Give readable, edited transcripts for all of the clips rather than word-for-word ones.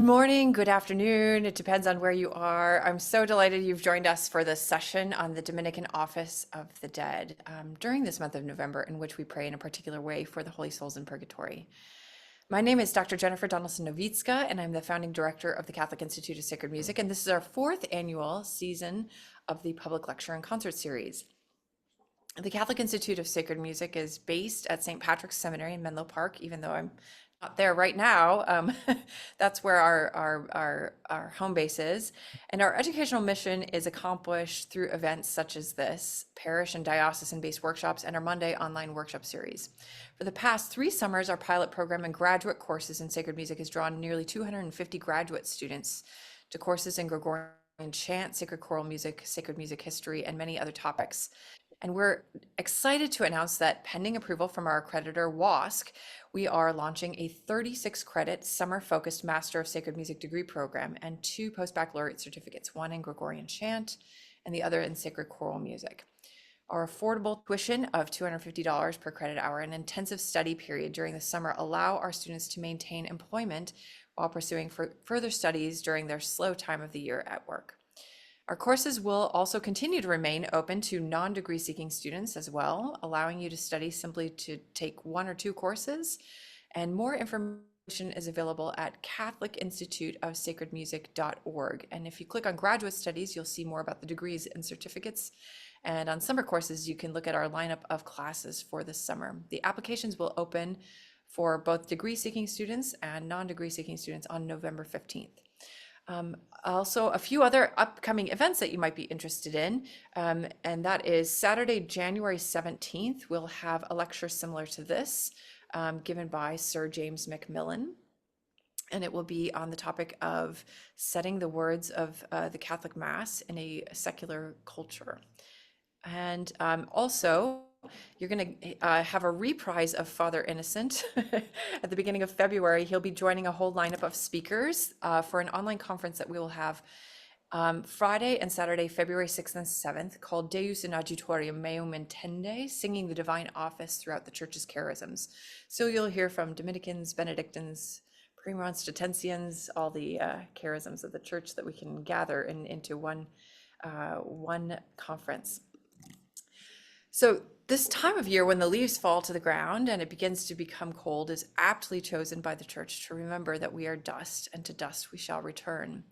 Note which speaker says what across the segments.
Speaker 1: Good morning, good afternoon. It depends on where you are. I'm so delighted you've joined us for this session on the Dominican Office of the Dead during this month of November, in which we pray in a particular way for the holy souls in purgatory. My name is Dr. Jennifer Donaldson-Novitska, and I'm the founding director of the Catholic Institute of Sacred Music. And this is our fourth annual season of the public lecture and concert series. The Catholic Institute of Sacred Music is based at St. Patrick's Seminary in Menlo Park, even though I'm not there right now. That's where our home base is. And our educational mission is accomplished through events such as this, parish and diocesan-based workshops, and our Monday online workshop series. For the past 3 summers, our pilot program and graduate courses in sacred music has drawn nearly 250 graduate students to courses in Gregorian chant, sacred choral music, sacred music history, and many other topics. And we're excited to announce that pending approval from our accreditor, WASC, we are launching a 36-credit summer-focused Master of Sacred Music degree program and 2 post-baccalaureate certificates, one in Gregorian chant and the other in sacred choral music. Our affordable tuition of $250 per credit hour and intensive study period during the summer allow our students to maintain employment while pursuing further studies during their slow time of the year at work. Our courses will also continue to remain open to non-degree seeking students as well, allowing you to study simply to take 1 or 2 courses. And more information is available at catholicinstituteofsacredmusic.org. And if you click on graduate studies, you'll see more about the degrees and certificates. And on summer courses, you can look at our lineup of classes for this summer. The applications will open for both degree seeking students and non-degree seeking students on November 15th. Also, a few other upcoming events that you might be interested in, and that is Saturday, January 17th, we'll have a lecture similar to this, given by Sir James Macmillan, and it will be on the topic of setting the words of the Catholic Mass in a secular culture. And also, you're going to have a reprise of Father Innocent at the beginning of February. He'll be joining a whole lineup of speakers for an online conference that we will have Friday and Saturday, February 6th and 7th, called Deus in Adjutorium Meum Intende, singing the divine office throughout the church's charisms. So you'll hear from Dominicans, Benedictines, Premonstratensians, all the charisms of the church that we can gather into one conference. So this time of year when the leaves fall to the ground and it begins to become cold is aptly chosen by the church to remember that we are dust and to dust we shall return.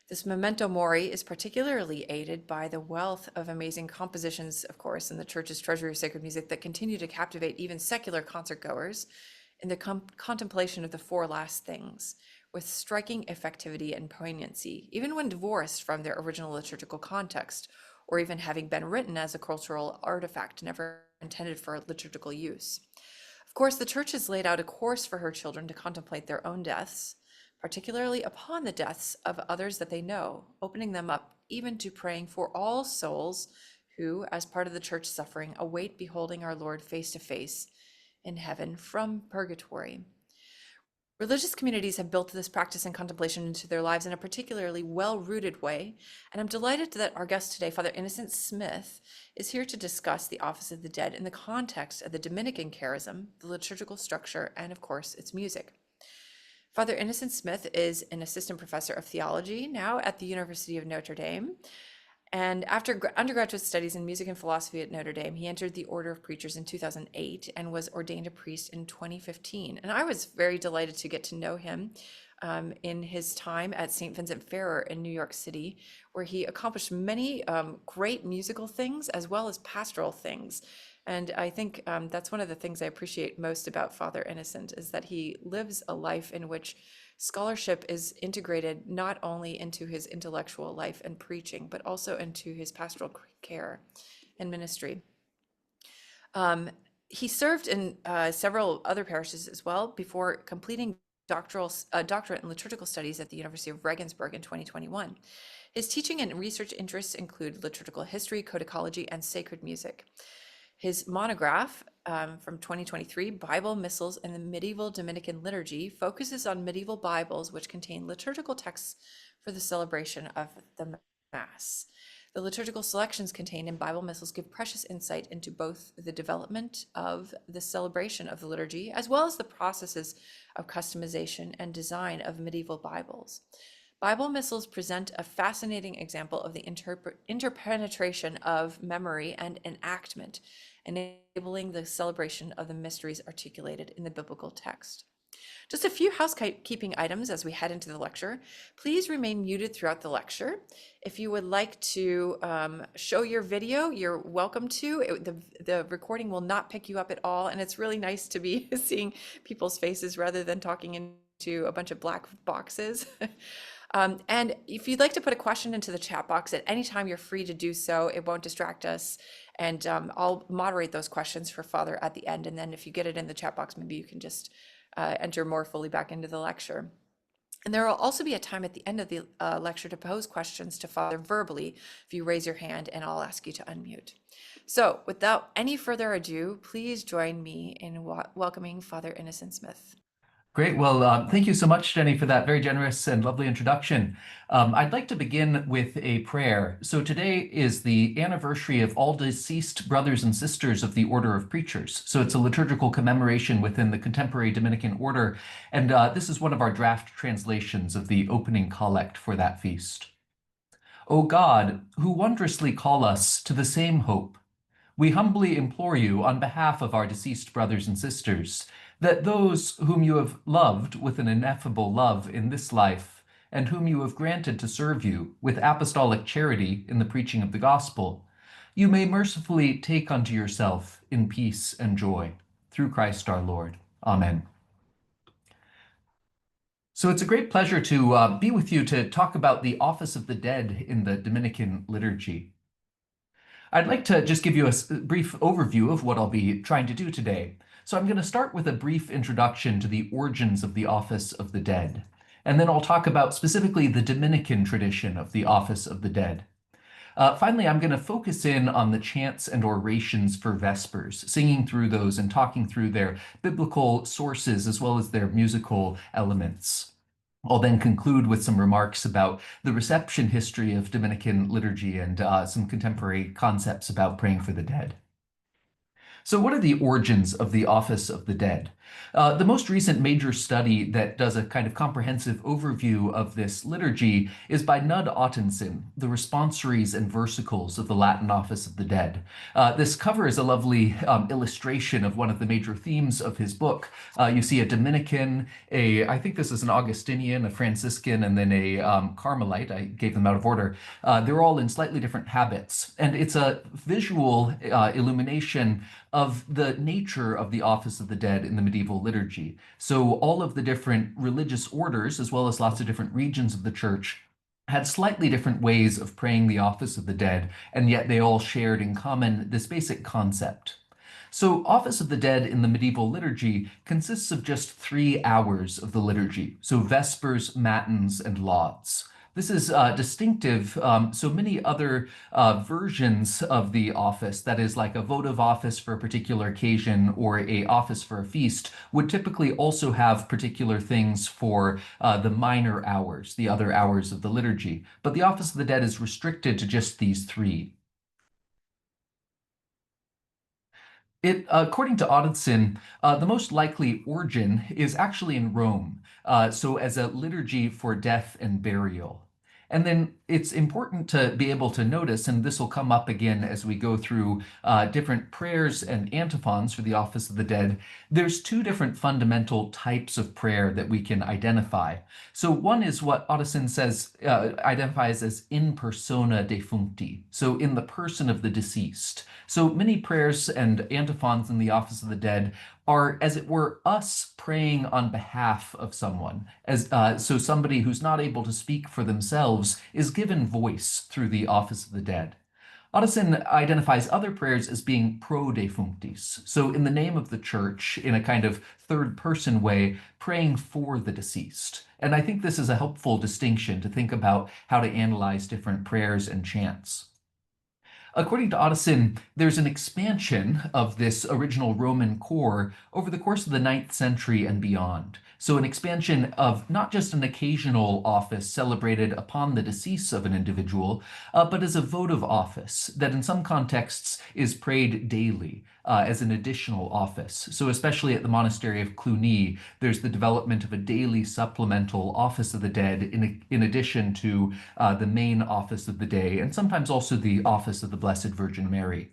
Speaker 1: This memento mori is particularly aided by the wealth of amazing compositions, of course, in the church's treasury of sacred music that continue to captivate even secular concert goers in the contemplation of the 4 last things with striking effectivity and poignancy, even when divorced from their original liturgical context, or even having been written as a cultural artifact never intended for liturgical use. Of course, the church has laid out a course for her children to contemplate their own deaths, particularly upon the deaths of others that they know, opening them up even to praying for all souls who, as part of the church suffering, await beholding our Lord face to face in heaven from purgatory. Religious communities have built this practice and contemplation into their lives in a particularly well-rooted way, and I'm delighted that our guest today, Father Innocent Smith, is here to discuss the Office of the Dead in the context of the Dominican charism, the liturgical structure, and of course, its music. Father Innocent Smith is an assistant professor of theology now at the University of Notre Dame. And after undergraduate studies in music and philosophy at Notre Dame, he entered the Order of Preachers in 2008 and was ordained a priest in 2015. And I was very delighted to get to know him in his time at St. Vincent Ferrer in New York City, where he accomplished many great musical things as well as pastoral things. And I think that's one of the things I appreciate most about Father Innocent is that he lives a life in which scholarship is integrated not only into his intellectual life and preaching, but also into his pastoral care and ministry. He served in several other parishes as well before completing doctorate in liturgical studies at the University of Regensburg in 2021. His teaching and research interests include liturgical history, codicology, and sacred music. His monograph from 2023, Bible, Missals, and the Medieval Dominican Liturgy, focuses on medieval Bibles which contain liturgical texts for the celebration of the Mass. The liturgical selections contained in Bible missals give precious insight into both the development of the celebration of the liturgy, as well as the processes of customization and design of medieval Bibles. Bible missals present a fascinating example of the interpenetration of memory and enactment, enabling the celebration of the mysteries articulated in the biblical text. Just a few housekeeping items as we head into the lecture. Please remain muted throughout the lecture. If you would like to show your video, you're welcome to. The recording will not pick you up at all, and it's really nice to be seeing people's faces rather than talking into a bunch of black boxes. And if you'd like to put a question into the chat box at any time, you're free to do so. It won't distract us. And I'll moderate those questions for Father at the end. And then if you get it in the chat box, maybe you can just enter more fully back into the lecture. And there will also be a time at the end of the lecture to pose questions to Father verbally if you raise your hand, and I'll ask you to unmute. So without any further ado, please join me in welcoming Father Innocent Smith.
Speaker 2: Great. Well, thank you so much, Jenny, for that very generous and lovely introduction. I'd like to begin with a prayer. So today is the anniversary of all deceased brothers and sisters of the Order of Preachers. So it's a liturgical commemoration within the contemporary Dominican order. And this is one of our draft translations of the opening collect for that feast. O God, who wondrously call us to the same hope, we humbly implore you on behalf of our deceased brothers and sisters, that those whom you have loved with an ineffable love in this life, and whom you have granted to serve you with apostolic charity in the preaching of the gospel, you may mercifully take unto yourself in peace and joy. Through Christ our Lord. Amen. So it's a great pleasure to be with you to talk about the Office of the Dead in the Dominican Liturgy. I'd like to just give you a brief overview of what I'll be trying to do today. So I'm going to start with a brief introduction to the origins of the Office of the Dead, and then I'll talk about specifically the Dominican tradition of the Office of the Dead. Finally, I'm going to focus in on the chants and orations for Vespers, singing through those and talking through their biblical sources as well as their musical elements. I'll then conclude with some remarks about the reception history of Dominican liturgy and some contemporary concepts about praying for the dead. So what are the origins of the Office of the Dead? The most recent major study that does a kind of comprehensive overview of this liturgy is by Nud Ottenson, The Responsories and Versicles of the Latin Office of the Dead. This cover is a lovely illustration of one of the major themes of his book. You see a Dominican, I think this is an Augustinian, a Franciscan, and then a Carmelite. I gave them out of order. They're all in slightly different habits, and it's a visual illumination of the nature of the Office of the Dead in the medieval liturgy. So all of the different religious orders, as well as lots of different regions of the church, had slightly different ways of praying the Office of the Dead, and yet they all shared in common this basic concept. So Office of the Dead in the medieval liturgy consists of just 3 hours of the liturgy, so Vespers, Matins, and Lauds. This is distinctive. So many other versions of the office, that is like a votive office for a particular occasion or a office for a feast, would typically also have particular things for the minor hours, the other hours of the liturgy. But the Office of the Dead is restricted to just these 3. According to Audetson, the most likely origin is actually in Rome, so as a liturgy for death and burial. And then it's important to be able to notice, and this will come up again as we go through different prayers and antiphons for the Office of the Dead, there's 2 different fundamental types of prayer that we can identify. So one is what Audetson says identifies as in persona defuncti, so in the person of the deceased. So many prayers and antiphons in the Office of the Dead are, as it were, us praying on behalf of someone. So somebody who's not able to speak for themselves is given voice through the Office of the Dead. Audetson identifies other prayers as being pro defunctis, so in the name of the church, in a kind of third-person way, praying for the deceased. And I think this is a helpful distinction to think about how to analyze different prayers and chants. According to Ottoson, there's an expansion of this original Roman core over the course of the ninth century and beyond. So, an expansion of not just an occasional office celebrated upon the decease of an individual, but as a votive office that in some contexts is prayed daily as an additional office. So, especially at the monastery of Cluny, there's the development of a daily supplemental office of the dead in addition to the main office of the day, and sometimes also the office of the Blessed Virgin Mary.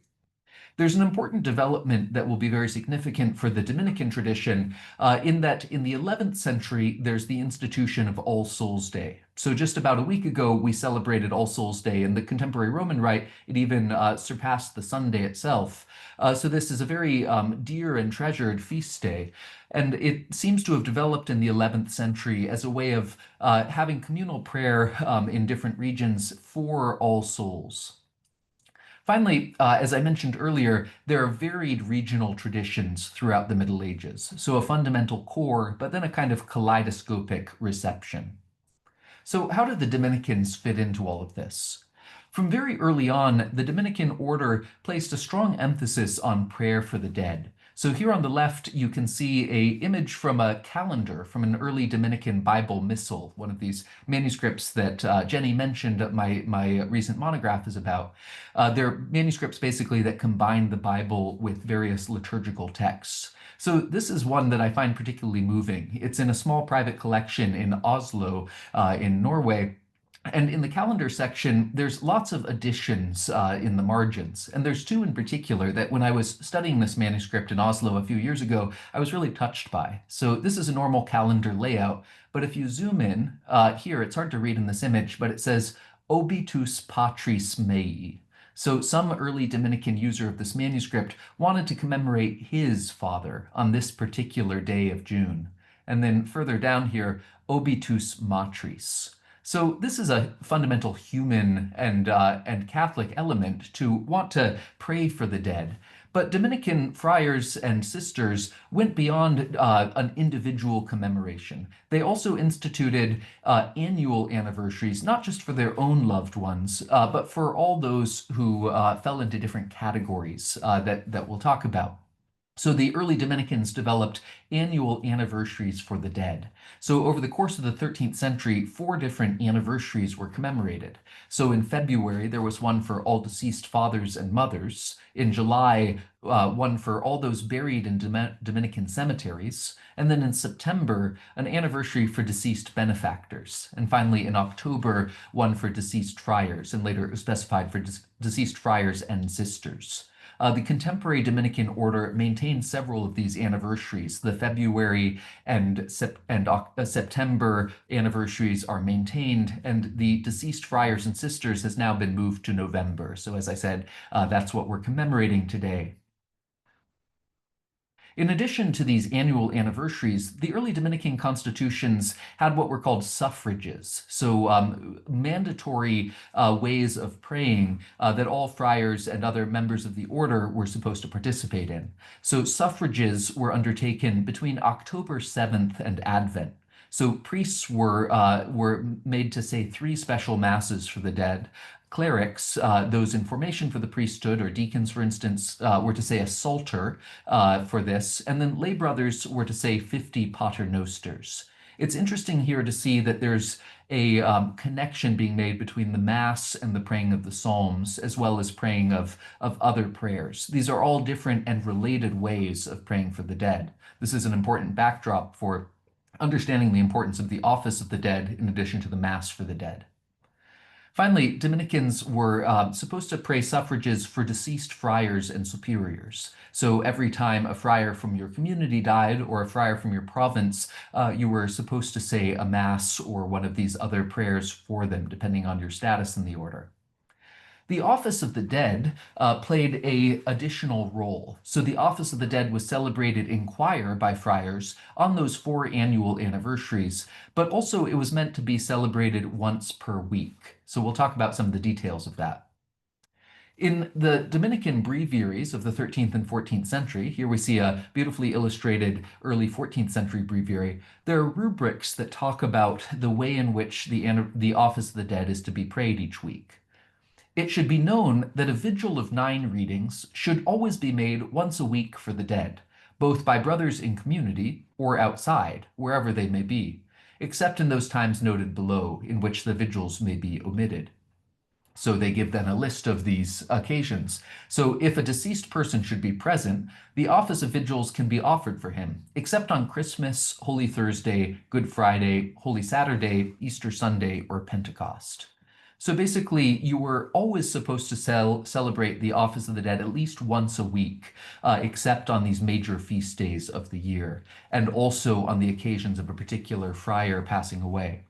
Speaker 2: There's an important development that will be very significant for the Dominican tradition, in that in the 11th century, there's the institution of All Souls Day. So just about a week ago, we celebrated All Souls Day. In the contemporary Roman Rite, it even surpassed the Sunday itself. So this is a very dear and treasured feast day. And it seems to have developed in the 11th century as a way of having communal prayer in different regions for all souls. Finally, as I mentioned earlier, there are varied regional traditions throughout the Middle Ages. So a fundamental core, but then a kind of kaleidoscopic reception. So how did the Dominicans fit into all of this? From very early on, the Dominican order placed a strong emphasis on prayer for the dead. So here on the left, you can see an image from a calendar from an early Dominican Bible missal, one of these manuscripts that Jenny mentioned my recent monograph is about. They're manuscripts basically that combine the Bible with various liturgical texts. So this is one that I find particularly moving. It's in a small private collection in Oslo, in Norway. And in the calendar section, there's lots of additions in the margins. And there's two in particular that when I was studying this manuscript in Oslo a few years ago, I was really touched by. So this is a normal calendar layout, but if you zoom in here, it's hard to read in this image, but it says Obitus Patris Mei. So some early Dominican user of this manuscript wanted to commemorate his father on this particular day of June. And then further down here, Obitus Matris. So this is a fundamental human and Catholic element to want to pray for the dead. But Dominican friars and sisters went beyond an individual commemoration. They also instituted annual anniversaries, not just for their own loved ones, but for all those who fell into different categories that we'll talk about. So the early Dominicans developed annual anniversaries for the dead. So over the course of the 13th century, 4 different anniversaries were commemorated. So in February, there was one for all deceased fathers and mothers. In July, one for all those buried in Dominican cemeteries. And then in September, an anniversary for deceased benefactors. And finally, in October, one for deceased friars, and later it was specified for deceased friars and sisters. The contemporary Dominican order maintains several of these anniversaries. The February and September anniversaries are maintained, and the deceased friars and sisters has now been moved to November. So as I said, that's what we're commemorating today. In addition to these annual anniversaries, the early Dominican constitutions had what were called suffrages, so mandatory ways of praying that all friars and other members of the order were supposed to participate in. So suffrages were undertaken between October 7th and Advent. So priests were made to say 3 special masses for the dead. Clerics, those in formation for the priesthood, or deacons, for instance, were to say a psalter for this, and then lay brothers were to say 50 paternosters. It's interesting here to see that there's a connection being made between the Mass and the praying of the Psalms, as well as praying of other prayers. These are all different and related ways of praying for the dead. This is an important backdrop for understanding the importance of the office of the dead in addition to the Mass for the dead. Finally, Dominicans were supposed to pray suffrages for deceased friars and superiors. So every time a friar from your community died or a friar from your province, you were supposed to say a mass or one of these other prayers for them, depending on your status in the order. The Office of the Dead played an additional role. So the Office of the Dead was celebrated in choir by friars on those 4 annual anniversaries, but also it was meant to be celebrated once per week. So we'll talk about some of the details of that. In the Dominican breviaries of the 13th and 14th century, here we see a beautifully illustrated early 14th century breviary, there are rubrics that talk about the way in which the Office of the Dead is to be prayed each week. It should be known that a vigil of 9 readings should always be made once a week for the dead, both by brothers in community or outside, wherever they may be, except in those times noted below, in which the vigils may be omitted. So they give then a list of these occasions. So if a deceased person should be present, the office of vigils can be offered for him, except on Christmas, Holy Thursday, Good Friday, Holy Saturday, Easter Sunday, or Pentecost. So basically, you were always supposed to celebrate the office of the dead at least once a week, except on these major feast days of the year, and also on the occasions of a particular friar passing away.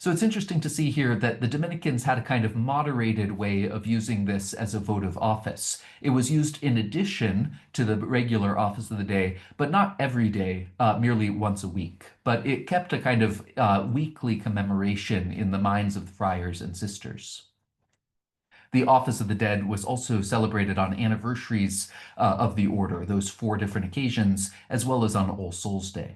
Speaker 2: So it's interesting to see here that the Dominicans had a kind of moderated way of using this as a votive office. It was used in addition to the regular office of the day, but not every day, merely once a week. But it kept a kind of weekly commemoration in the minds of the friars and sisters. The Office of the Dead was also celebrated on anniversaries of the order, those 4 different occasions, as well as on All Souls' Day.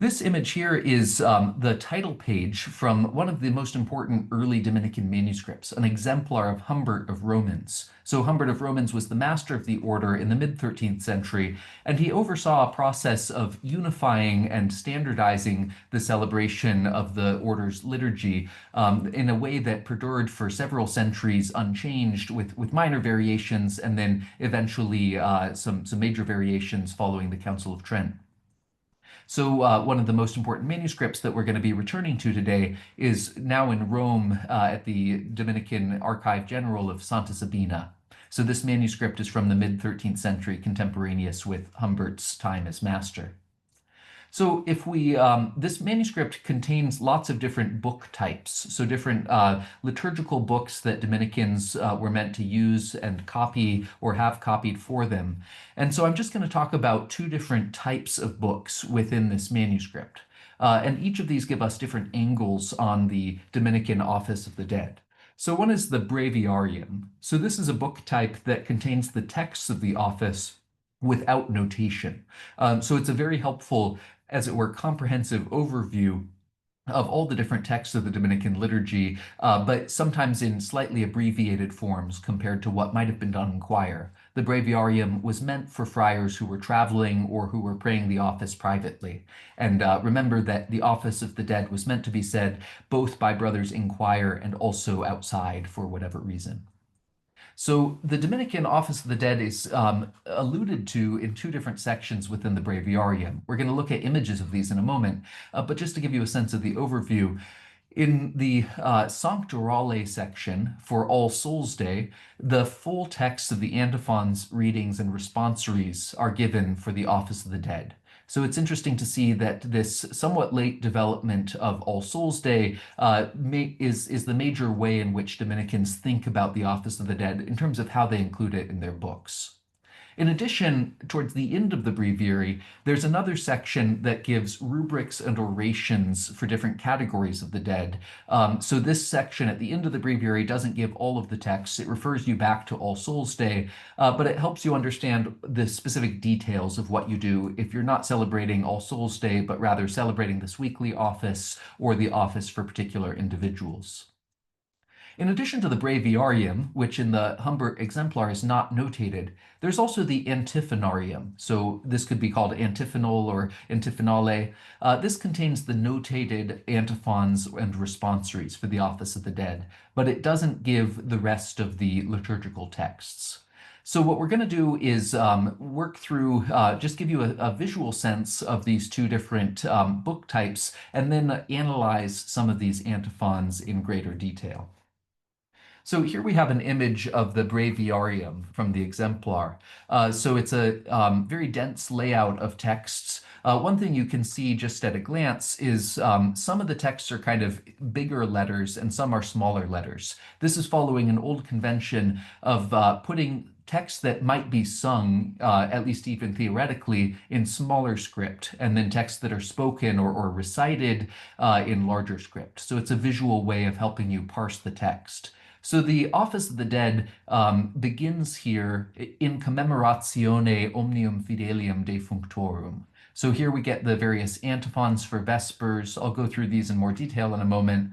Speaker 2: This image here is the title page from one of the most important early Dominican manuscripts, an exemplar of Humbert of Romans. So Humbert of Romans was the master of the order in the mid-13th century, and he oversaw a process of unifying and standardizing the celebration of the order's liturgy in a way that perdured for several centuries unchanged with minor variations, and then eventually some major variations following the Council of Trent. So one of the most important manuscripts that we're going to be returning to today is now in Rome at the Dominican Archive General of Santa Sabina. So this manuscript is from the mid-13th century, contemporaneous with Humbert's time as master. So if we, this manuscript contains lots of different book types, so different liturgical books that Dominicans were meant to use and copy or have copied for them. And so I'm just going to talk about 2 different types of books within this manuscript. And each of these give us different angles on the Dominican Office of the Dead. So one is the Breviarium. So this is a book type that contains the texts of the office without notation. So it's a very helpful, as it were, comprehensive overview of all the different texts of the Dominican liturgy, but sometimes in slightly abbreviated forms compared to what might have been done in choir. The breviarium was meant for friars who were traveling or who were praying the office privately. And remember that the office of the dead was meant to be said both by brothers in choir and also outside for whatever reason. So the Dominican Office of the Dead is alluded to in 2 different sections within the Breviarium. We're going to look at images of these in a moment, but just to give you a sense of the overview, in the Sanctorale section for All Souls' Day, the full text of the antiphons, readings, and responsories are given for the Office of the Dead. So it's interesting to see that this somewhat late development of All Souls' Day is the major way in which Dominicans think about the Office of the Dead in terms of how they include it in their books. In addition, towards the end of the breviary, there's another section that gives rubrics and orations for different categories of the dead. So this section at the end of the breviary doesn't give all of the texts. It refers you back to All Souls' Day, but it helps you understand the specific details of what you do if you're not celebrating All Souls' Day, but rather celebrating this weekly office or the office for particular individuals. In addition to the breviarium, which in the Humbert exemplar is not notated, there's also the antiphonarium. So this could be called antiphonal or antiphonale. This contains the notated antiphons and responsories for the Office of the Dead, but it doesn't give the rest of the liturgical texts. So what we're going to do is work through, just give you a visual sense of these 2 different book types, and then analyze some of these antiphons in greater detail. So here we have an image of the breviarium from the exemplar. So it's a very dense layout of texts. One thing you can see just at a glance is some of the texts are kind of bigger letters and some are smaller letters. This is following an old convention of putting texts that might be sung, at least even theoretically, in smaller script, and then texts that are spoken or recited in larger script. So it's a visual way of helping you parse the text. So the Office of the Dead begins here in commemoratione omnium fidelium defunctorum. So here we get the various antiphons for Vespers. I'll go through these in more detail in a moment.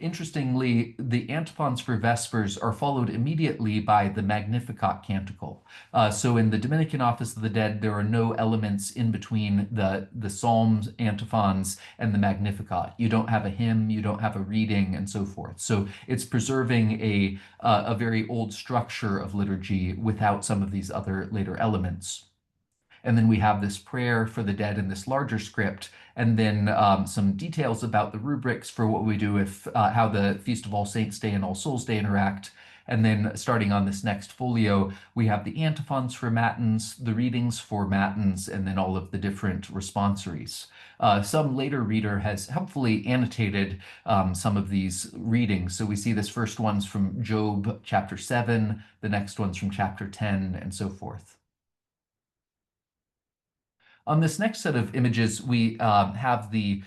Speaker 2: interestingly, the antiphons for Vespers are followed immediately by the Magnificat canticle. So in the Dominican Office of the Dead, there are no elements in between the Psalms, antiphons, and the Magnificat. You don't have a hymn, you don't have a reading, and so forth. So it's preserving a very old structure of liturgy without some of these other later elements. And then we have this prayer for the dead in this larger script, and then some details about the rubrics for what we do if how the Feast of All Saints Day and All Souls Day interact. And then starting on this next folio, we have the antiphons for matins, the readings for matins, and then all of the different responsories. Some later reader has helpfully annotated some of these readings. So we see this first one's from Job chapter 7, the next one's from chapter 10, and so forth. On this next set of images, we have the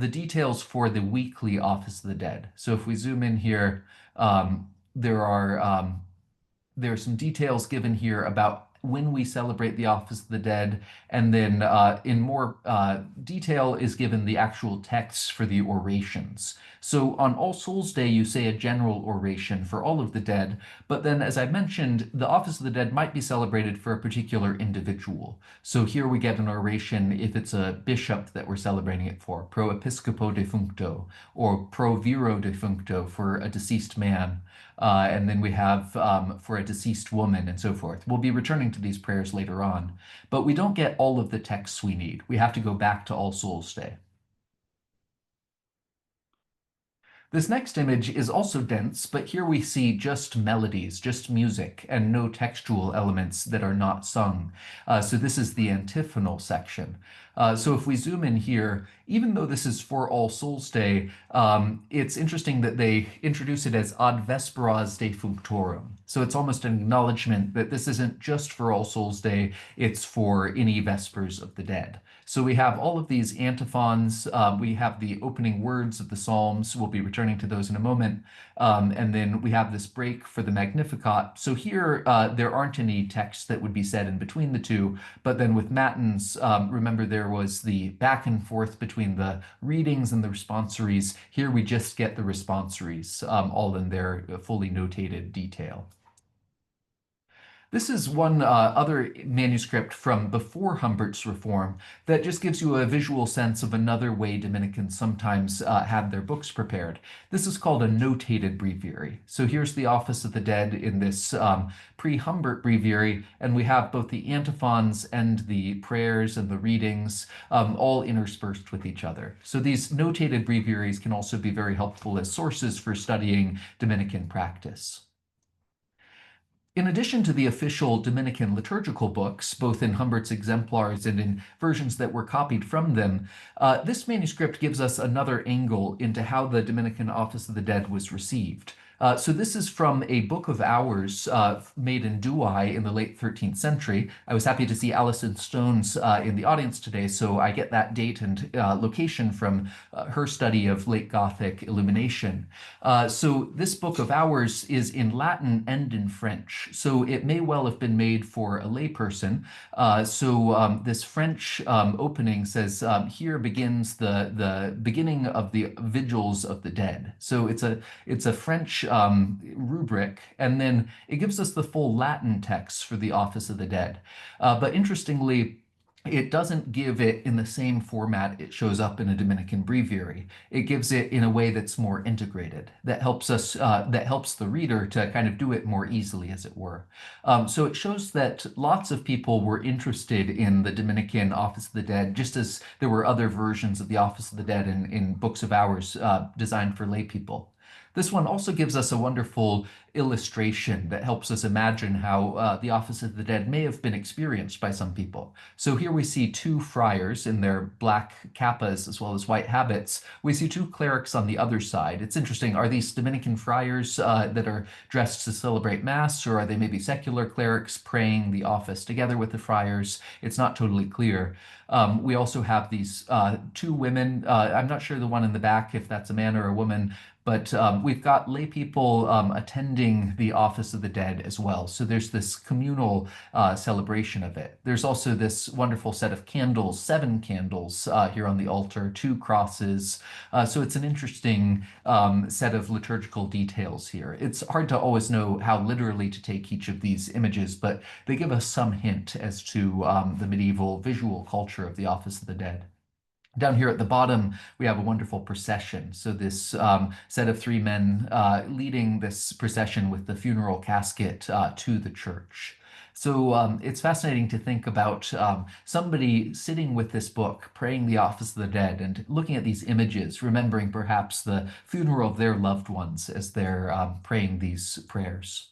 Speaker 2: details for the weekly Office of the Dead. So if we zoom in here, there are some details given here about when we celebrate the Office of the Dead, and then in more detail is given the actual texts for the orations. So on All Souls Day, you say a general oration for all of the dead, but then, as I mentioned, the Office of the Dead might be celebrated for a particular individual. So here we get an oration if it's a bishop that we're celebrating it for, pro episcopo defuncto, or pro viro defuncto for a deceased man. And then we have for a deceased woman and so forth. We'll be returning to these prayers later on, but we don't get all of the texts we need. We have to go back to All Souls Day. This next image is also dense, but here we see just melodies, just music, and no textual elements that are not sung. So this is the antiphonal section. So if we zoom in here, even though this is for All Souls Day, it's interesting that they introduce it as ad vesperas defunctorum. So it's almost an acknowledgement that this isn't just for All Souls Day, it's for any Vespers of the Dead. So we have all of these antiphons. We have the opening words of the Psalms. We'll be returning to those in a moment. And then we have this break for the Magnificat. So here, there aren't any texts that would be said in between the two. But then with Matins, remember there was the back and forth between the readings and the responsories. Here we just get the responsories, all in their fully notated detail. This is one other manuscript from before Humbert's reform that just gives you a visual sense of another way Dominicans sometimes had their books prepared. This is called a notated breviary. So here's the Office of the Dead in this pre-Humbert breviary, and we have both the antiphons and the prayers and the readings all interspersed with each other. So these notated breviaries can also be very helpful as sources for studying Dominican practice. In addition to the official Dominican liturgical books, both in Humbert's exemplars and in versions that were copied from them, this manuscript gives us another angle into how the Dominican Office of the Dead was received. So this is from a book of hours made in Douai in the late 13th century. I was happy to see Alison Stones in the audience today, so I get that date and location from her study of late Gothic illumination. So this book of hours is in Latin and in French, so it may well have been made for a layperson. This French opening says, here begins the beginning of the vigils of the dead. So it's a French rubric, and then it gives us the full Latin text for the Office of the Dead. But interestingly, it doesn't give it in the same format it shows up in a Dominican breviary. It gives it in a way that's more integrated, that helps the reader to kind of do it more easily, as it were. So it shows that lots of people were interested in the Dominican Office of the Dead, just as there were other versions of the Office of the Dead in books of hours designed for lay people. This one also gives us a wonderful illustration that helps us imagine how the Office of the Dead may have been experienced by some people. So here we see two friars in their black kappas as well as white habits. We see two clerics on the other side. It's interesting. Are these Dominican friars that are dressed to celebrate Mass, or are they maybe secular clerics praying the office together with the friars? It's not totally clear. We also have these two women. I'm not sure the one in the back, if that's a man or a woman, but we've got lay people attending the Office of the Dead as well. So there's this communal celebration of it. There's also this wonderful set of candles, 7 candles here on the altar, 2 crosses. So it's an interesting set of liturgical details here. It's hard to always know how literally to take each of these images, but they give us some hint as to the medieval visual culture of the Office of the Dead. Down here at the bottom, we have a wonderful procession. So this set of 3 men leading this procession with the funeral casket to the church. So it's fascinating to think about somebody sitting with this book, praying the Office of the Dead, and looking at these images, remembering perhaps the funeral of their loved ones as they're praying these prayers.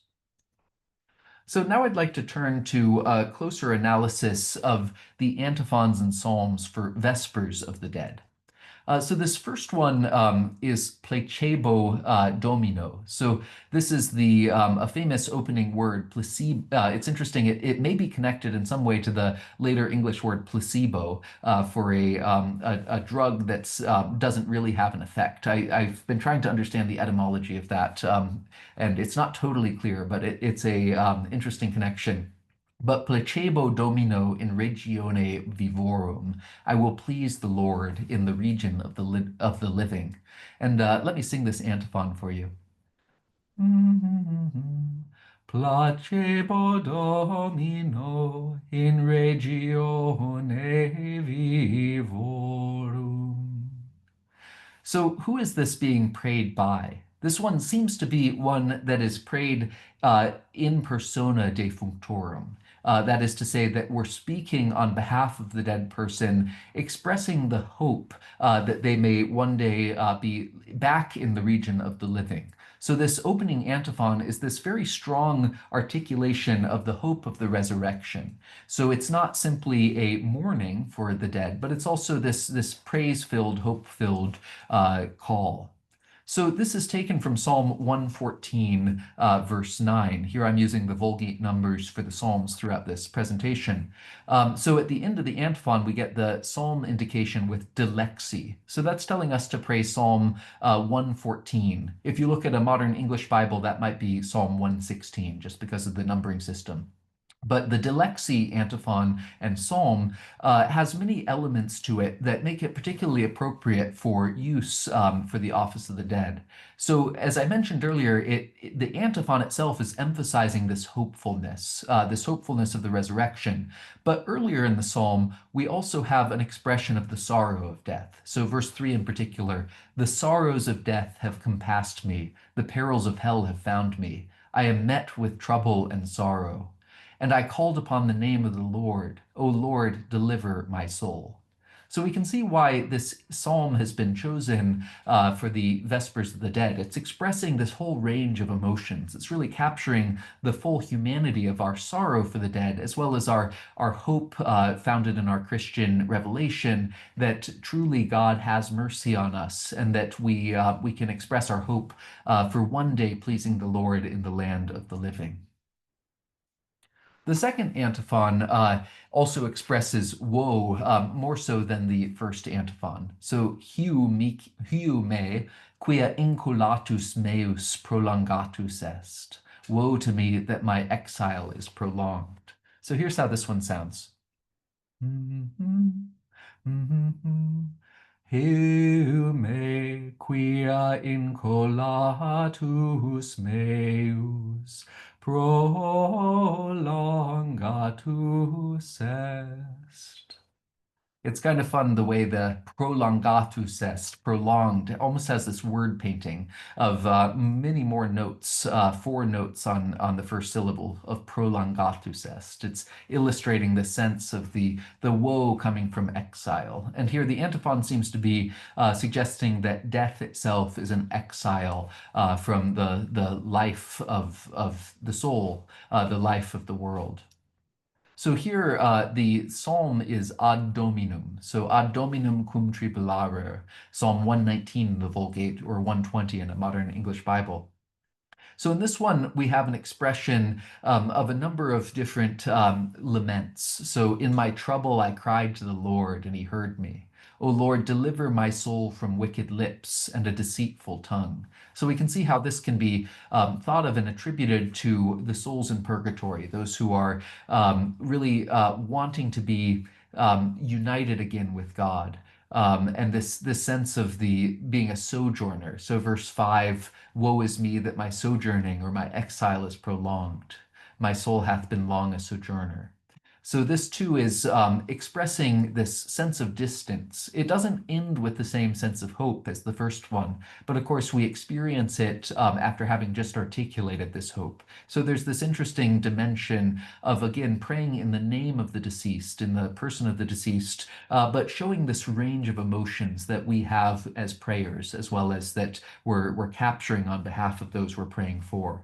Speaker 2: So now I'd like to turn to a closer analysis of the antiphons and psalms for Vespers of the Dead. So this first one is placebo domino. So this is the a famous opening word, placebo. It's interesting. It may be connected in some way to the later English word placebo for a drug that doesn't really have an effect. I've been trying to understand the etymology of that, and it's not totally clear, but it's a interesting connection. But placebo domino in regione vivorum. I will please the Lord in the region of the living. And let me sing this antiphon for you. Placebo domino in regione vivorum. So who is this being prayed by? This one seems to be one that is prayed in persona defunctorum. That is to say that we're speaking on behalf of the dead person, expressing the hope that they may one day be back in the region of the living. So this opening antiphon is this very strong articulation of the hope of the resurrection. So it's not simply a mourning for the dead, but it's also this praise-filled, hope-filled call. So this is taken from Psalm 114, verse 9. Here I'm using the Vulgate numbers for the Psalms throughout this presentation. So at the end of the antiphon, we get the Psalm indication with delexi. So that's telling us to pray Psalm 114. If you look at a modern English Bible, that might be Psalm 116, just because of the numbering system. But the delexi antiphon and psalm has many elements to it that make it particularly appropriate for use for the Office of the Dead. So, as I mentioned earlier, the antiphon itself is emphasizing this hopefulness of the resurrection. But earlier in the psalm, we also have an expression of the sorrow of death. So, verse 3 in particular, the sorrows of death have compassed me, the perils of hell have found me. I am met with trouble and sorrow. And I called upon the name of the Lord. O Lord, deliver my soul. So we can see why this psalm has been chosen for the Vespers of the Dead. It's expressing this whole range of emotions. It's really capturing the full humanity of our sorrow for the dead, as well as our hope founded in our Christian revelation that truly God has mercy on us and that we can express our hope for one day pleasing the Lord in the land of the living. The second antiphon also expresses woe more so than the first antiphon. So, hiu me, quia inculatus meus prolongatus est. Woe to me that my exile is prolonged. So here's how this one sounds. Hiu me, quia incolatus meus prolongatus est. It's kind of fun the way the prolongatus est, prolonged, almost has this word painting of many more notes, 4 notes on the first syllable of prolongatus est. It's illustrating the sense of the woe coming from exile. And here the antiphon seems to be suggesting that death itself is an exile from the life of the soul, the life of the world. So here, the psalm is ad dominum. So ad dominum cum tribulare, Psalm 119 in the Vulgate, or 120 in a modern English Bible. So in this one, we have an expression of a number of different laments. So in my trouble, I cried to the Lord, and he heard me. O Lord, deliver my soul from wicked lips and a deceitful tongue. So we can see how this can be thought of and attributed to the souls in purgatory, those who are really wanting to be united again with God. And this sense of the being a sojourner. So verse 5, woe is me that my sojourning or my exile is prolonged. My soul hath been long a sojourner. So this too is expressing this sense of distance. It doesn't end with the same sense of hope as the first one, but of course we experience it after having just articulated this hope. So there's this interesting dimension of, again, praying in the name of the deceased, in the person of the deceased, but showing this range of emotions that we have as prayers, as well as that we're capturing on behalf of those we're praying for.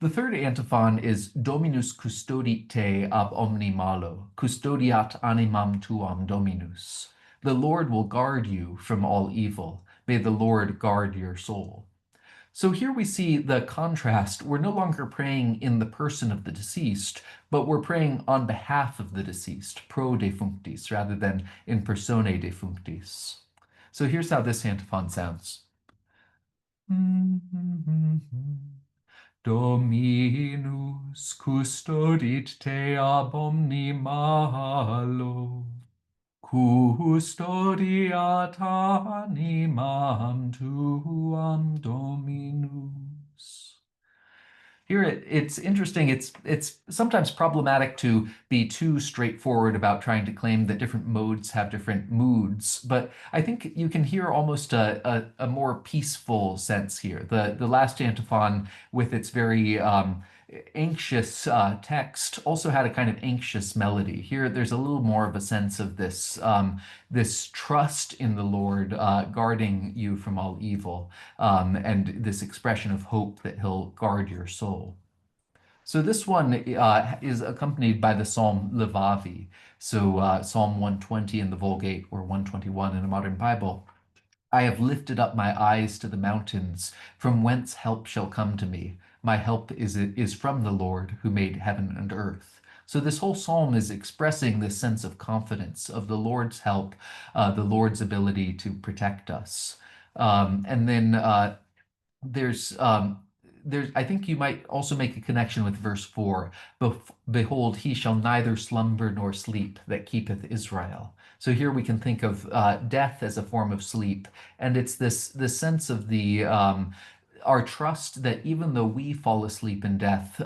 Speaker 2: The third antiphon is Dominus custodit te ab omni malo, custodiat animam tuam Dominus. The Lord will guard you from all evil. May the Lord guard your soul. So here we see the contrast. We're no longer praying in the person of the deceased, but we're praying on behalf of the deceased, pro defunctis, rather than in persone defunctis. So here's how this antiphon sounds. Dominus custodit te ab omni malo, custodiat animam tuam Dominus. Here it's interesting. It's sometimes problematic to be too straightforward about trying to claim that different modes have different moods, but I think you can hear almost a more peaceful sense here. The last antiphon, with its very anxious text, also had a kind of anxious melody. Here, there's a little more of a sense of this trust in the Lord guarding you from all evil, and this expression of hope that he'll guard your soul. So this one is accompanied by the Psalm Levavi. So Psalm 120 in the Vulgate, or 121 in a modern Bible. I have lifted up my eyes to the mountains, from whence help shall come to me. My help is from the Lord who made heaven and earth. So this whole psalm is expressing this sense of confidence of the Lord's help, the Lord's ability to protect us. And then there's I think you might also make a connection with verse 4. Behold, he shall neither slumber nor sleep that keepeth Israel. So here we can think of death as a form of sleep, and it's this sense of the our trust that even though we fall asleep in death,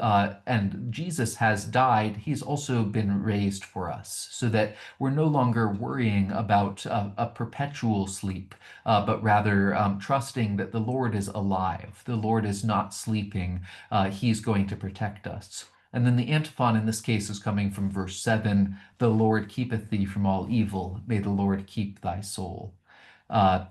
Speaker 2: and Jesus has died, he's also been raised for us, so that we're no longer worrying about a perpetual sleep, but rather trusting that the Lord is alive. The Lord is not sleeping. He's going to protect us. And then the antiphon in this case is coming from verse 7, the Lord keepeth thee from all evil. May the Lord keep thy soul. Uh,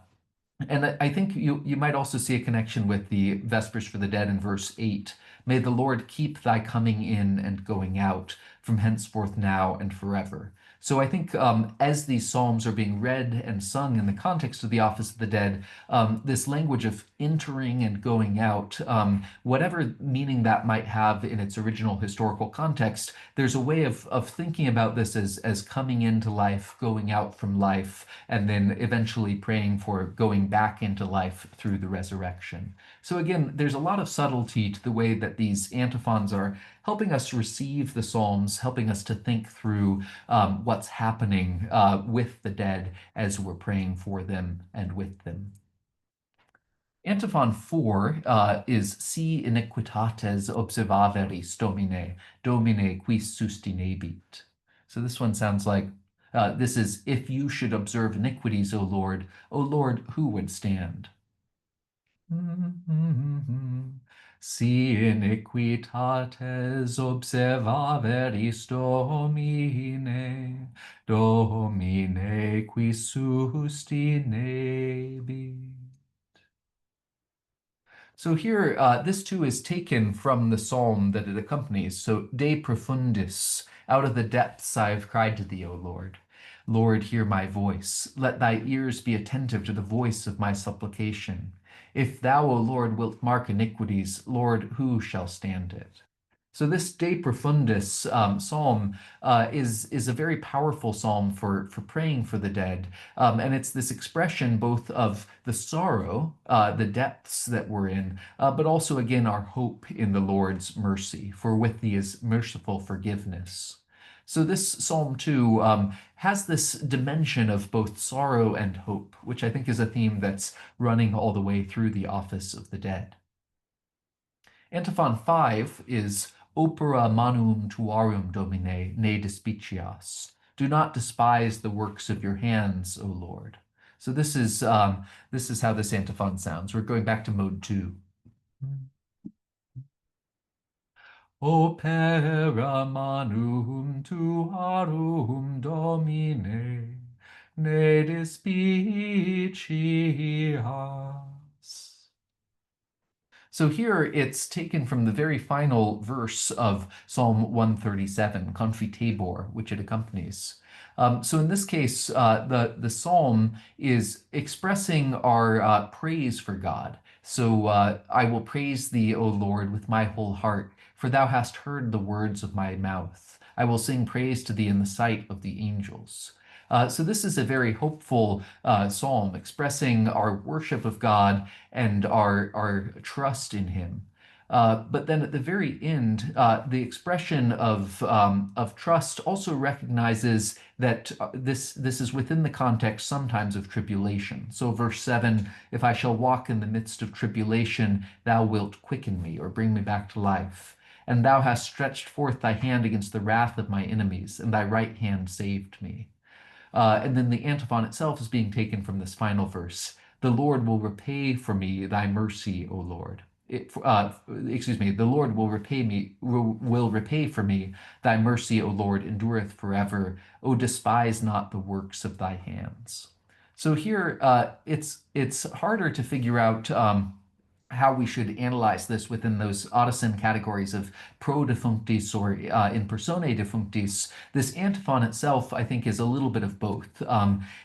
Speaker 2: and I think you might also see a connection with the Vespers for the Dead in verse 8. May the Lord keep thy coming in and going out from henceforth now and forever. So I think as these psalms are being read and sung in the context of the Office of the Dead, this language of entering and going out, whatever meaning that might have in its original historical context, there's a way of thinking about this as coming into life, going out from life, and then eventually praying for going back into life through the resurrection. So again, there's a lot of subtlety to the way that these antiphons are helping us receive the Psalms, helping us to think through what's happening with the dead as we're praying for them and with them. Antiphon 4 is Si iniquitates observaveris Domine, Domine quis sustinebit. So this one sounds like this is, if you should observe iniquities, O Lord, who would stand? Si iniquitates observaveris Domine, Domine quis sustinebit. So here, this too is taken from the psalm that it accompanies. So, De profundis, out of the depths I have cried to thee, O Lord. Lord, hear my voice. Let thy ears be attentive to the voice of my supplication. If thou, O Lord, wilt mark iniquities, Lord, who shall stand it? So this De Profundis psalm is a very powerful psalm for praying for the dead. And it's this expression both of the sorrow, the depths that we're in, but also, again, our hope in the Lord's mercy, for with thee is merciful forgiveness. So this Psalm 2 has this dimension of both sorrow and hope, which I think is a theme that's running all the way through the office of the dead. Antiphon 5 is Opera manum tuarum, Domine, ne despicias. Do not despise the works of your hands, O Lord. So this is how this antiphon sounds. We're going back to mode 2. Opera manum tuarum, Domine, ne despicias. So here it's taken from the very final verse of Psalm 137, Confiteor, which it accompanies. So in this case, the psalm is expressing our praise for God. So I will praise thee, O Lord, with my whole heart, for thou hast heard the words of my mouth. I will sing praise to thee in the sight of the angels. So this is a very hopeful psalm expressing our worship of God and our trust in him. But then at the very end, the expression of trust also recognizes that this is within the context sometimes of tribulation. So verse 7, if I shall walk in the midst of tribulation, thou wilt quicken me or bring me back to life. And thou hast stretched forth thy hand against the wrath of my enemies, and thy right hand saved me. And then the antiphon itself is being taken from this final verse. The Lord will repay for me thy mercy, O Lord. The Lord will repay for me thy mercy, O Lord, endureth forever. O despise not the works of thy hands. So here, it's harder to figure out how we should analyze this within those Audison categories of pro defunctis or in personae defunctis. This antiphon itself, I think, is a little bit of both.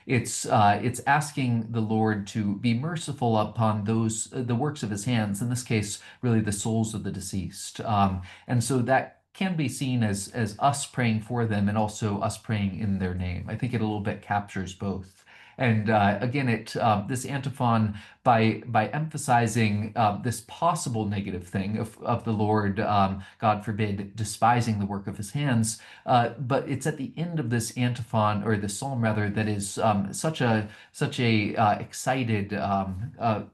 Speaker 2: It's asking the Lord to be merciful upon those the works of his hands, in this case, really the souls of the deceased. And so that can be seen as us praying for them and also us praying in their name. I think it a little bit captures both. And again, this antiphon, by emphasizing this possible negative thing of the Lord, God forbid, despising the work of his hands, but it's at the end of this antiphon, or the psalm rather, that is such a excited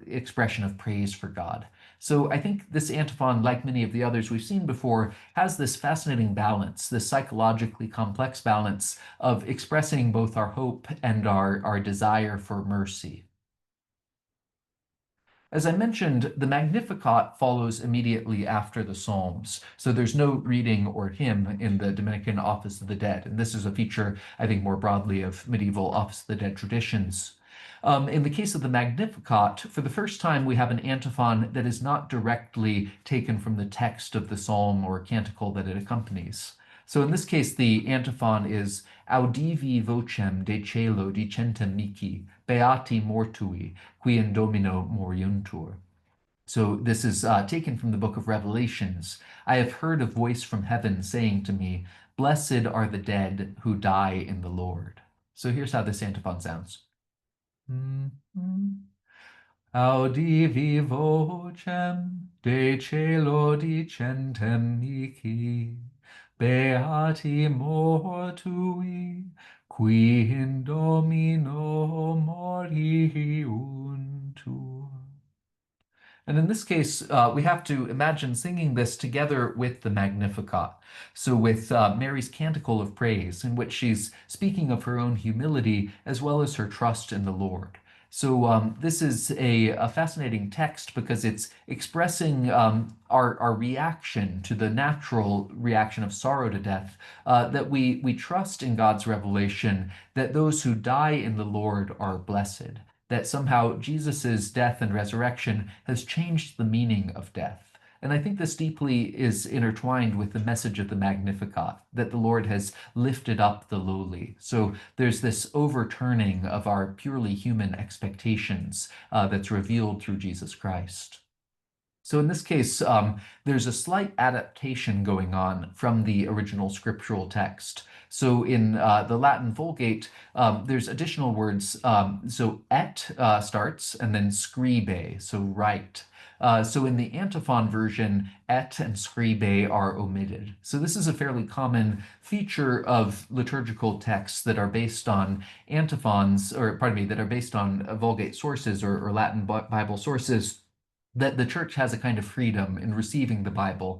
Speaker 2: expression of praise for God. So I think this antiphon, like many of the others we've seen before, has this fascinating balance, this psychologically complex balance of expressing both our hope and our desire for mercy. As I mentioned, the Magnificat follows immediately after the Psalms, so there's no reading or hymn in the Dominican Office of the Dead, and this is a feature, I think, more broadly of medieval Office of the Dead traditions. In the case of the Magnificat, for the first time, we have an antiphon that is not directly taken from the text of the psalm or canticle that it accompanies. So in this case, the antiphon is Audivi vocem de celo dicentem mihi, beati mortui, qui in Domino moriuntur. So this is taken from the book of Revelations. I have heard a voice from heaven saying to me, blessed are the dead who die in the Lord. So here's how this antiphon sounds. Audivi vocem de celo dicentem mihi, beati mortui, qui in Domino moriuntur. And in this case, we have to imagine singing this together with the Magnificat. So with Mary's canticle of praise, in which she's speaking of her own humility as well as her trust in the Lord. So this is a fascinating text because it's expressing our reaction to the natural reaction of sorrow to death, that we trust in God's revelation that those who die in the Lord are blessed, that somehow Jesus's death and resurrection has changed the meaning of death, And I think this deeply is intertwined with the message of the Magnificat, that the Lord has lifted up the lowly. So there's this overturning of our purely human expectations that's revealed through Jesus Christ. So in this case, there's a slight adaptation going on from the original scriptural text. So in the Latin Vulgate, there's additional words. So et starts and then scribe, so write. So in the antiphon version, et and scribe are omitted. So this is a fairly common feature of liturgical texts that are based on antiphons, or pardon me, that are based on Vulgate sources or Latin Bible sources, that the church has a kind of freedom in receiving the Bible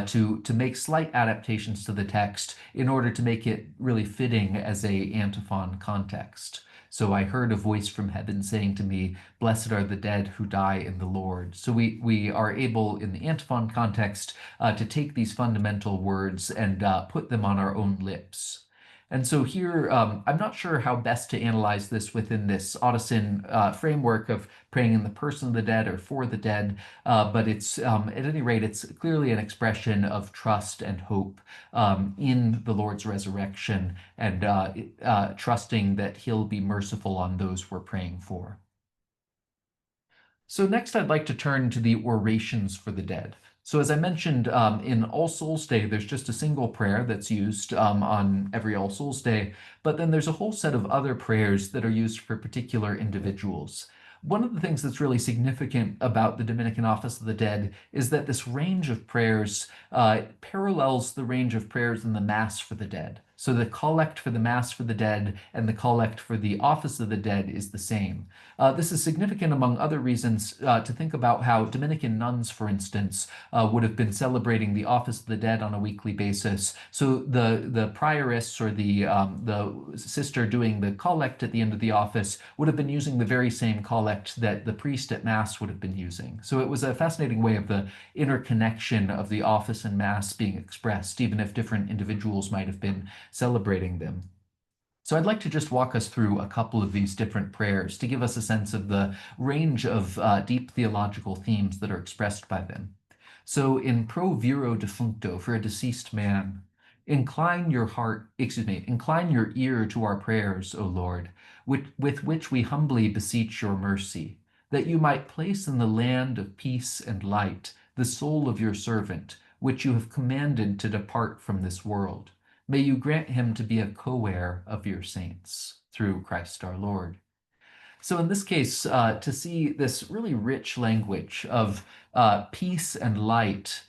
Speaker 2: to make slight adaptations to the text in order to make it really fitting as a antiphon context. So I heard a voice from heaven saying to me, "Blessed are the dead who die in the Lord." So we are able in the antiphon context to take these fundamental words and put them on our own lips. And so here, I'm not sure how best to analyze this within this Ottoson framework of praying in the person of the dead or for the dead, but it's at any rate, it's clearly an expression of trust and hope in the Lord's resurrection and trusting that He'll be merciful on those we're praying for. So next, I'd like to turn to the orations for the dead. So as I mentioned, in All Souls Day, there's just a single prayer that's used on every All Souls Day, but then there's a whole set of other prayers that are used for particular individuals. One of the things that's really significant about the Dominican Office of the Dead is that this range of prayers parallels the range of prayers in the Mass for the dead. So the collect for the Mass for the dead and the collect for the Office of the Dead is the same. This is significant, among other reasons, to think about how Dominican nuns, for instance, would have been celebrating the Office of the Dead on a weekly basis. So the prioress or the sister doing the collect at the end of the office would have been using the very same collect that the priest at Mass would have been using. So it was a fascinating way of the interconnection of the office and Mass being expressed, even if different individuals might have been celebrating them. So I'd like to just walk us through a couple of these different prayers to give us a sense of the range of deep theological themes that are expressed by them. So in Pro Viro Defuncto, for a deceased man, incline your ear to our prayers, O Lord, with which we humbly beseech your mercy, that you might place in the land of peace and light the soul of your servant, which you have commanded to depart from this world. May you grant him to be a co-heir of your saints, through Christ our Lord. So in this case, to see this really rich language of peace and light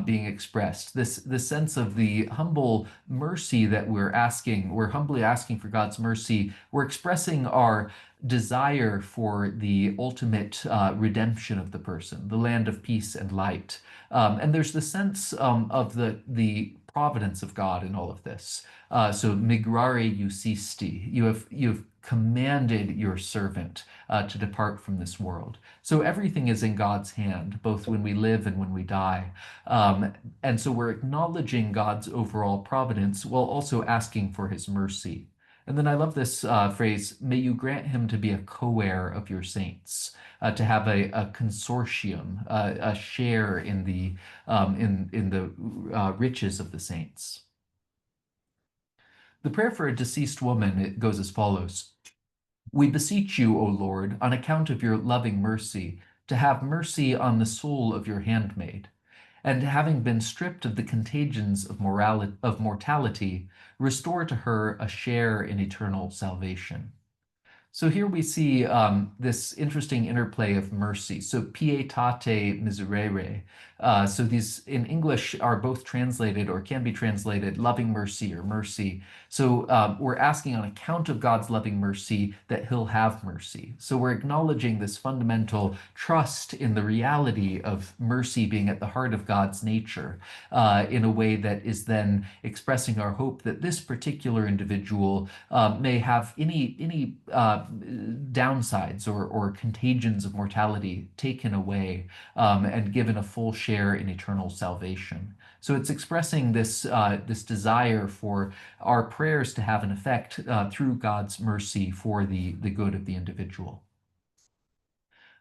Speaker 2: being expressed, this sense of the humble mercy that we're humbly asking for God's mercy. We're expressing our desire for the ultimate redemption of the person, the land of peace and light. And there's the sense of the providence of God in all of this. So migrare iusisti, you've commanded your servant to depart from this world. So everything is in God's hand, both when we live and when we die. And so we're acknowledging God's overall providence while also asking for his mercy. And then I love this phrase, may you grant him to be a co-heir of your saints, to have a consortium, a share in the riches of the saints. The prayer for a deceased woman, it goes as follows. We beseech you, O Lord, on account of your loving mercy, to have mercy on the soul of your handmaid, and having been stripped of the contagions of mortality, restore to her a share in eternal salvation. So here we see this interesting interplay of mercy. So pietate miserere. So these in English are both translated or can be translated loving mercy or mercy. So we're asking on account of God's loving mercy that he'll have mercy. So we're acknowledging this fundamental trust in the reality of mercy being at the heart of God's nature in a way that is then expressing our hope that this particular individual may have any downsides or contagions of mortality taken away and given a full share in eternal salvation. So it's expressing this desire for our prayers to have an effect through God's mercy for the good of the individual.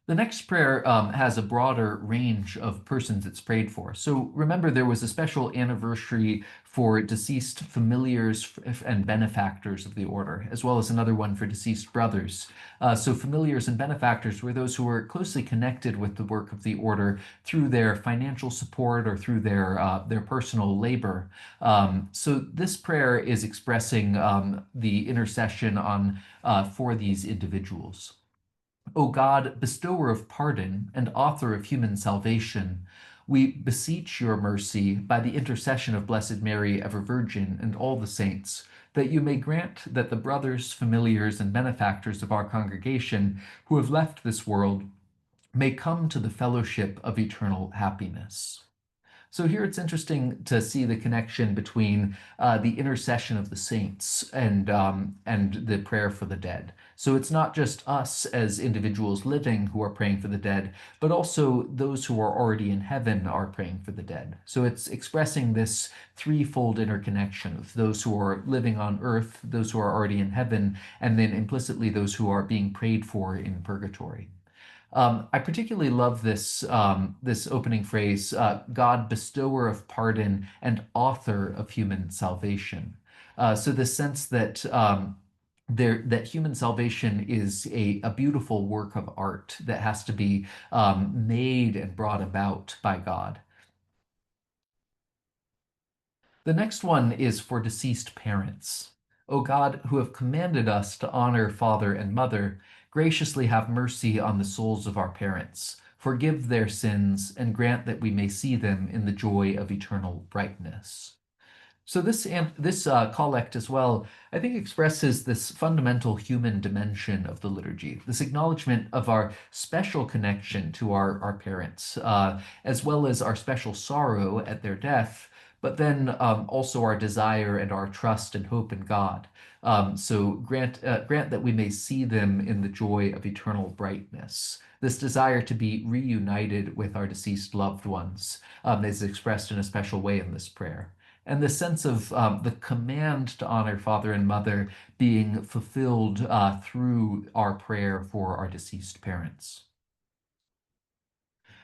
Speaker 2: The next prayer has a broader range of persons it's prayed for. So remember, there was a special anniversary for deceased familiars and benefactors of the order, as well as another one for deceased brothers. So familiars and benefactors were those who were closely connected with the work of the order through their financial support or through their personal labor. So this prayer is expressing the intercession on for these individuals. O God, bestower of pardon and author of human salvation, we beseech your mercy by the intercession of Blessed Mary, ever Virgin, and all the saints, that you may grant that the brothers, familiars, and benefactors of our congregation who have left this world may come to the fellowship of eternal happiness. So here it's interesting to see the connection between the intercession of the saints and the prayer for the dead. So it's not just us as individuals living who are praying for the dead, but also those who are already in heaven are praying for the dead. So it's expressing this threefold interconnection of those who are living on earth, those who are already in heaven, and then implicitly those who are being prayed for in purgatory. I particularly love this opening phrase, God, bestower of pardon and author of human salvation. So the sense that that human salvation is a beautiful work of art that has to be made and brought about by God. The next one is for deceased parents. O God, who have commanded us to honor father and mother, graciously have mercy on the souls of our parents. Forgive their sins and grant that we may see them in the joy of eternal brightness. So this collect as well, I think, expresses this fundamental human dimension of the liturgy, this acknowledgement of our special connection to our parents, as well as our special sorrow at their death, but then also our desire and our trust and hope in God. So grant that we may see them in the joy of eternal brightness. This desire to be reunited with our deceased loved ones is expressed in a special way in this prayer, and the sense of the command to honor father and mother being fulfilled through our prayer for our deceased parents.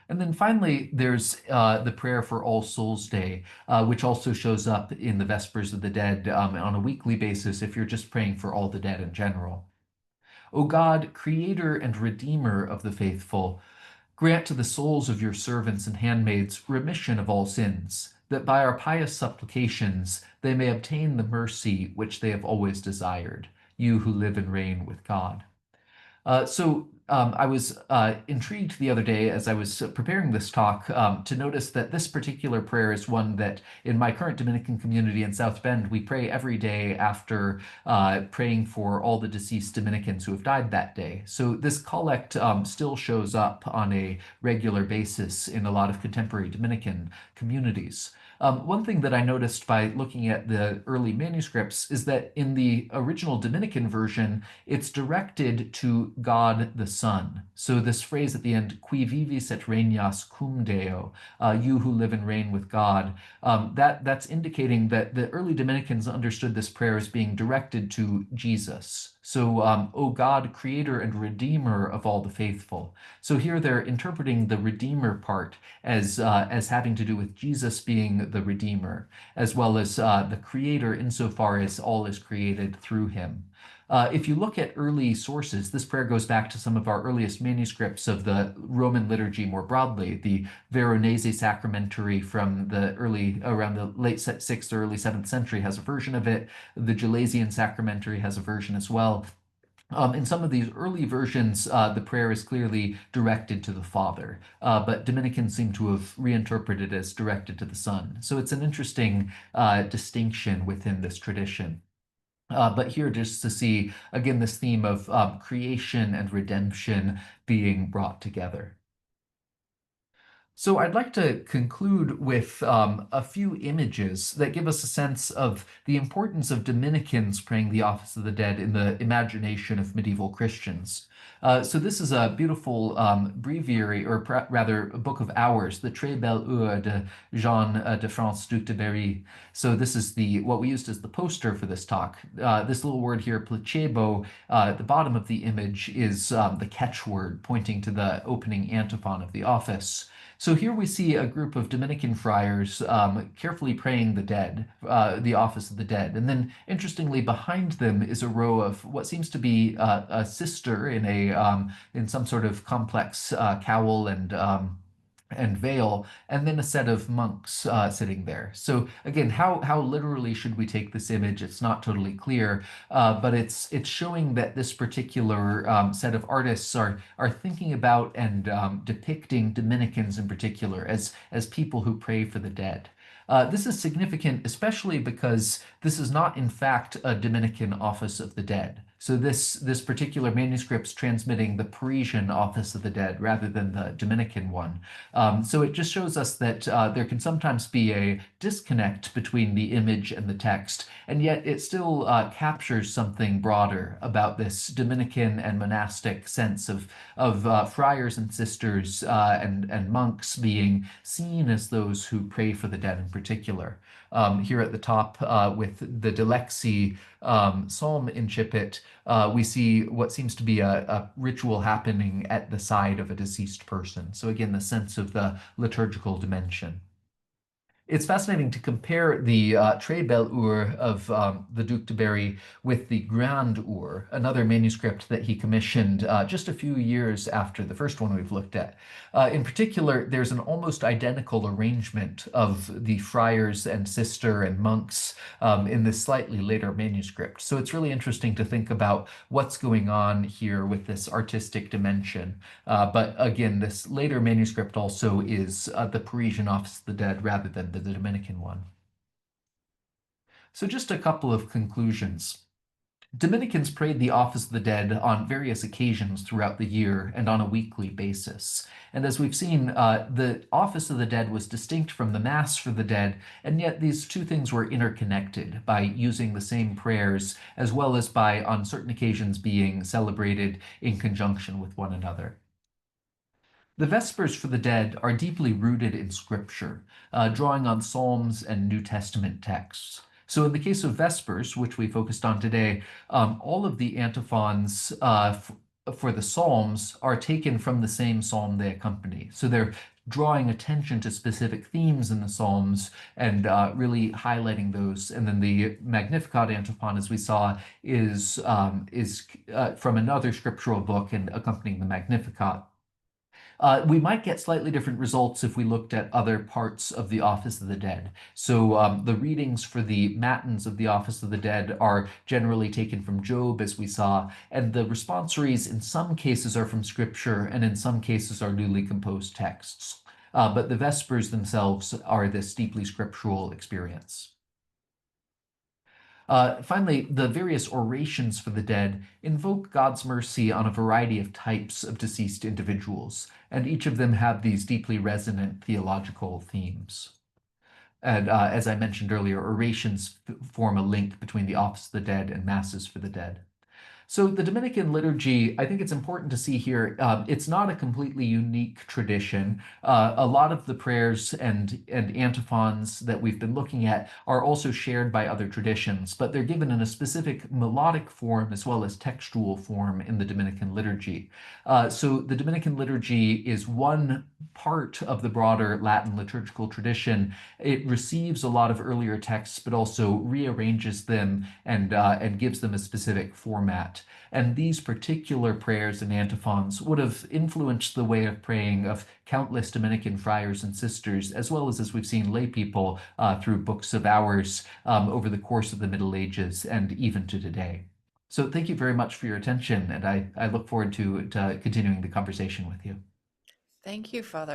Speaker 2: And then finally, there's the prayer for All Souls Day, which also shows up in the Vespers of the Dead on a weekly basis if you're just praying for all the dead in general. O God, creator and redeemer of the faithful, grant to the souls of your servants and handmaids remission of all sins, that by our pious supplications they may obtain the mercy which they have always desired, you who live and reign with God. I was intrigued the other day as I was preparing this talk to notice that this particular prayer is one that in my current Dominican community in South Bend, we pray every day after praying for all the deceased Dominicans who have died that day. So this collect still shows up on a regular basis in a lot of contemporary Dominican communities. One thing that I noticed by looking at the early manuscripts is that in the original Dominican version, it's directed to God the Son. So this phrase at the end, qui vivis et regnas cum Deo, you who live and reign with God, that's indicating that the early Dominicans understood this prayer as being directed to Jesus. So, O God, creator and redeemer of all the faithful. So here they're interpreting the redeemer part as having to do with Jesus being the redeemer, as well as the creator insofar as all is created through him. If you look at early sources, this prayer goes back to some of our earliest manuscripts of the Roman liturgy more broadly. The Veronese Sacramentary from around the late 6th or early 7th century has a version of it. The Gelasian Sacramentary has a version as well. In some of these early versions, the prayer is clearly directed to the Father, but Dominicans seem to have reinterpreted it as directed to the Son. So it's an interesting distinction within this tradition. But here, just to see, again, this theme of creation and redemption being brought together. So I'd like to conclude with a few images that give us a sense of the importance of Dominicans praying the Office of the Dead in the imagination of medieval Christians. So this is a beautiful breviary, or rather a book of hours, the Très Belle Heure de Jean de France Duc de Berry. So this is the what we used as the poster for this talk. This little word here, placebo, at the bottom of the image is the catchword pointing to the opening antiphon of the office. So here we see a group of Dominican friars carefully praying the dead, the office of the dead. And then, interestingly, behind them is a row of what seems to be a sister in some sort of complex cowl and veil, and then a set of monks sitting there. So again, how literally should we take this image? It's not totally clear, but it's showing that this particular set of artists are thinking about and depicting Dominicans in particular as people who pray for the dead. This is significant, especially because this is not, in fact, a Dominican Office of the Dead. So this particular manuscript's transmitting the Parisian Office of the Dead rather than the Dominican one. So it just shows us that there can sometimes be a disconnect between the image and the text, and yet it still captures something broader about this Dominican and monastic sense of friars and sisters and monks being seen as those who pray for the dead in particular. Here at the top with the Dilexi psalm incipit, we see what seems to be a ritual happening at the side of a deceased person. So again, the sense of the liturgical dimension. It's fascinating to compare the Très Belle Heure of the Duc de Berry with the Grande Heure, another manuscript that he commissioned just a few years after the first one we've looked at. In particular, there's an almost identical arrangement of the friars and sister and monks in this slightly later manuscript. So it's really interesting to think about what's going on here with this artistic dimension. But again, this later manuscript also is the Parisian Office of the Dead rather than the Dominican one. So just a couple of conclusions. Dominicans prayed the Office of the Dead on various occasions throughout the year and on a weekly basis. And as we've seen, the Office of the Dead was distinct from the Mass for the dead, and yet these two things were interconnected by using the same prayers, as well as by, on certain occasions, being celebrated in conjunction with one another. The Vespers for the Dead are deeply rooted in Scripture, drawing on Psalms and New Testament texts. So in the case of Vespers, which we focused on today, all of the antiphons for the Psalms are taken from the same psalm they accompany. So they're drawing attention to specific themes in the Psalms and really highlighting those. And then the Magnificat antiphon, as we saw, is from another scriptural book and accompanying the Magnificat. We might get slightly different results if we looked at other parts of the Office of the Dead. So the readings for the Matins of the Office of the Dead are generally taken from Job, as we saw, and the responsories in some cases are from Scripture, and in some cases are newly composed texts. But the Vespers themselves are this deeply scriptural experience. Finally, the various orations for the dead invoke God's mercy on a variety of types of deceased individuals, and each of them have these deeply resonant theological themes. And as I mentioned earlier, orations form a link between the Office of the Dead and Masses for the Dead. So the Dominican liturgy, I think it's important to see here, it's not a completely unique tradition. A lot of the prayers and antiphons that we've been looking at are also shared by other traditions, but they're given in a specific melodic form as well as textual form in the Dominican liturgy. So the Dominican liturgy is one part of the broader Latin liturgical tradition. It receives a lot of earlier texts, but also rearranges them and gives them a specific format. And these particular prayers and antiphons would have influenced the way of praying of countless Dominican friars and sisters, as well as we've seen, lay people through books of hours over the course of the Middle Ages and even to today. So thank you very much for your attention, and I look forward to continuing the conversation with you.
Speaker 1: Thank you, Father.